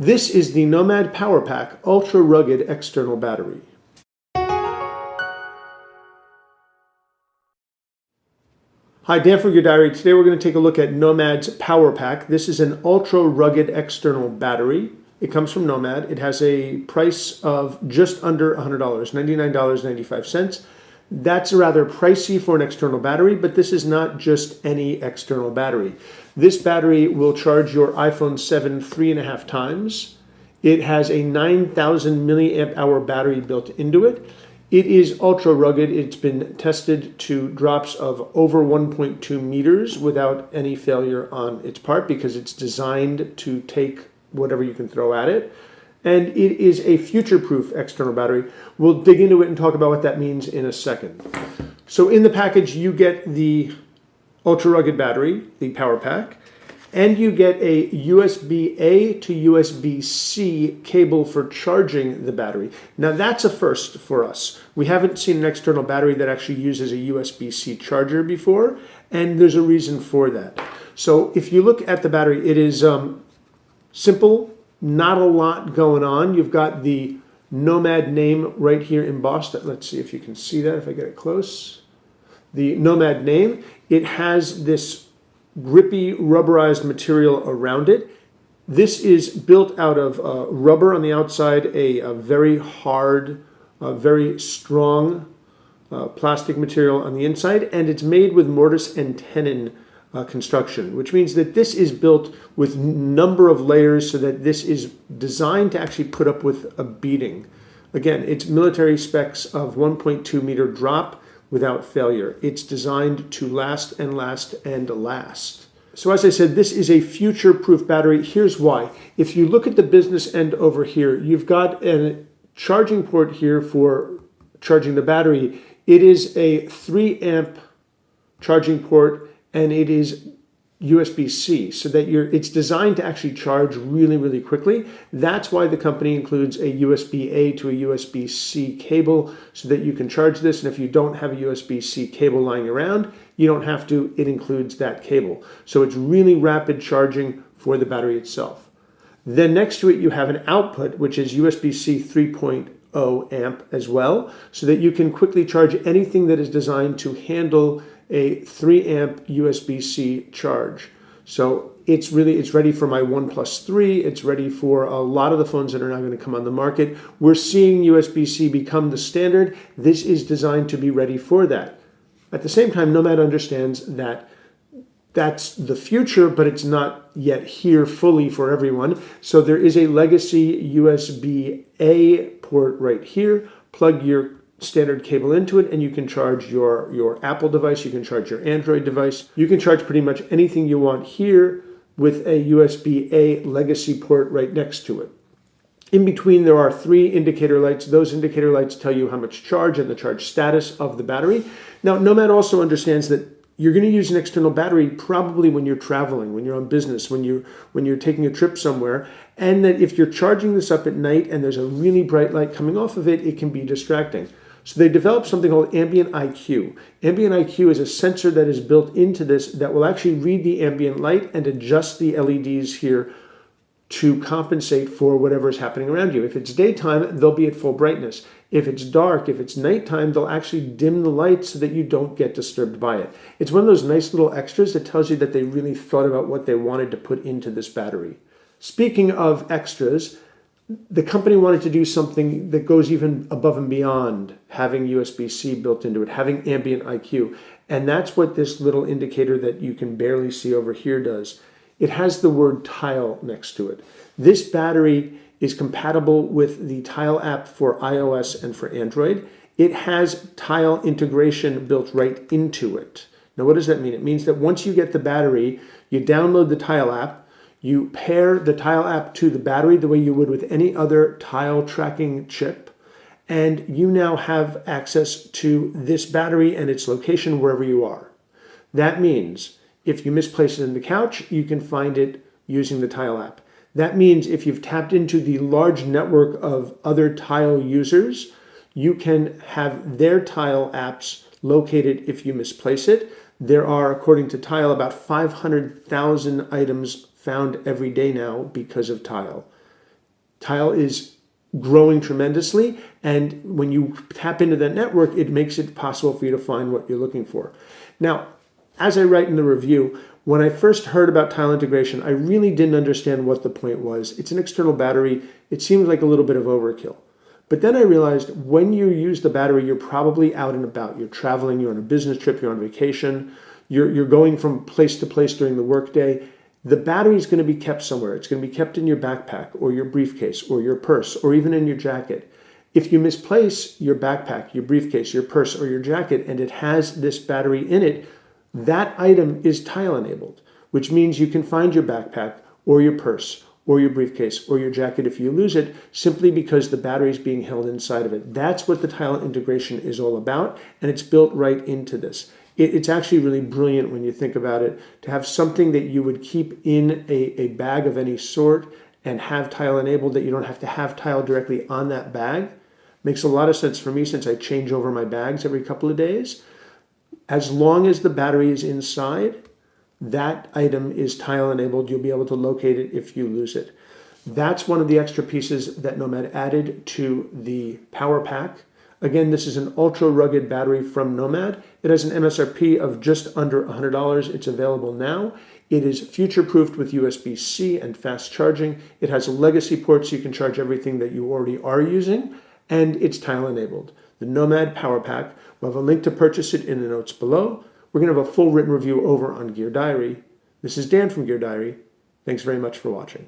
This is the Nomad PowerPack Ultra Rugged External Battery. Hi, Dan from Your Diary. Today we're going to take a look at Nomad's PowerPack. This is an ultra rugged external battery. It comes from Nomad. It has a price of just under $100, $99.95. That's rather pricey for an external battery, but this is not just any external battery. This battery will charge your iPhone 7 3.5 times. It has a 9,000 milliamp hour battery built into it. It is ultra rugged. It's been tested to drops of over 1.2 meters without any failure on its part because it's designed to take whatever you can throw at it. And it is a future-proof external battery. We'll dig into it and talk about what that means in a second. So in the package, you get the ultra rugged battery, the PowerPack, and you get a USB-A to USB-C cable for charging the battery. Now that's a first for us. We haven't seen an external battery that actually uses a USB-C charger before, and there's a reason for that. So if you look at the battery, it is simple, not a lot going on. You've got the Nomad name right here embossed. Let's see if you can see that if I get it close. The Nomad name. It has this grippy rubberized material around it. This is built out of rubber on the outside, a very hard, very strong plastic material on the inside, and it's made with mortise and tenon construction, which means that this is built with number of layers so that this is designed to actually put up with a beating. Again, it's military specs of 1.2 meter drop without failure. It's designed to last and last and last. So as I said, this is a future-proof battery. Here's why. If you look at the business end over here, you've got a charging port here for charging the battery. It is a 3 amp charging port, and it is USB-C, so that it's designed to actually charge really, really quickly. That's why the company includes a USB-A to a USB-C cable so that you can charge this, and if you don't have a USB-C cable lying around, you don't have to. It includes that cable. So it's really rapid charging for the battery itself. Then next to it, you have an output, which is USB-C 3.0 amp as well, so that you can quickly charge anything that is designed to handle a 3 amp USB-C charge. So it's ready for my OnePlus 3. It's ready for a lot of the phones that are now going to come on the market. We're seeing USB-C become the standard. This is designed to be ready for that. At the same time, Nomad understands that that's the future, but it's not yet here fully for everyone. So there is a legacy USB-A port right here. Plug your standard cable into it, and you can charge your Apple device, you can charge your Android device, you can charge pretty much anything you want here with a USB-A legacy port right next to it. In between, there are 3 indicator lights. Those indicator lights tell you how much charge and the charge status of the battery. Now, Nomad also understands that you're going to use an external battery probably when you're traveling, when you're on business, when you're taking a trip somewhere, and that if you're charging this up at night and there's a really bright light coming off of it, it can be distracting. So they developed something called Ambient IQ. Ambient IQ is a sensor that is built into this that will actually read the ambient light and adjust the LEDs here to compensate for whatever is happening around you. If it's daytime, they'll be at full brightness. If it's dark, if it's nighttime, they'll actually dim the light so that you don't get disturbed by it. It's one of those nice little extras that tells you that they really thought about what they wanted to put into this battery. Speaking of extras, the company wanted to do something that goes even above and beyond having USB-C built into it, having Ambient IQ. And that's what this little indicator that you can barely see over here does. It has the word Tile next to it. This battery is compatible with the Tile app for iOS and for Android. It has Tile integration built right into it. Now, what does that mean? It means that once you get the battery, you download the Tile app, you pair the Tile app to the battery the way you would with any other Tile tracking chip, and you now have access to this battery and its location wherever you are. That means if you misplace it in the couch, you can find it using the Tile app. That means if you've tapped into the large network of other Tile users, you can have their Tile apps located if you misplace it. There are, according to Tile, about 500,000 items found every day now because of Tile. Tile is growing tremendously, and when you tap into that network, it makes it possible for you to find what you're looking for. Now, as I write in the review, when I first heard about tile integration, I really didn't understand what the point was. It's an external battery. It seemed like a little bit of overkill. But then I realized when you use the battery, you're probably out and about. You're traveling, you're on a business trip, you're on vacation, you're going from place to place during the workday. The battery is going to be kept somewhere. It's going to be kept in your backpack or your briefcase or your purse or even in your jacket. If you misplace your backpack, your briefcase, your purse, or your jacket, and it has this battery in it, that item is tile enabled, which means you can find your backpack or your purse or your briefcase or your jacket if you lose it, simply because the battery is being held inside of it. That's what the tile integration is all about, and it's built right into this. It's actually really brilliant when you think about it, to have something that you would keep in a bag of any sort and have tile enabled, that you don't have to have tile directly on that bag. Makes a lot of sense for me since I change over my bags every couple of days. As long as the battery is inside, that item is tile enabled. You'll be able to locate it if you lose it. That's one of the extra pieces that Nomad added to the PowerPack. Again, this is an ultra rugged battery from Nomad. It has an MSRP of just under $100. It's available now. It is future-proofed with USB-C and fast charging. It has a legacy port so you can charge everything that you already are using, and it's tile enabled. The Nomad PowerPack. We'll have a link to purchase it in the notes below. We're going to have a full written review over on Gear Diary. This is Dan from Gear Diary. Thanks very much for watching.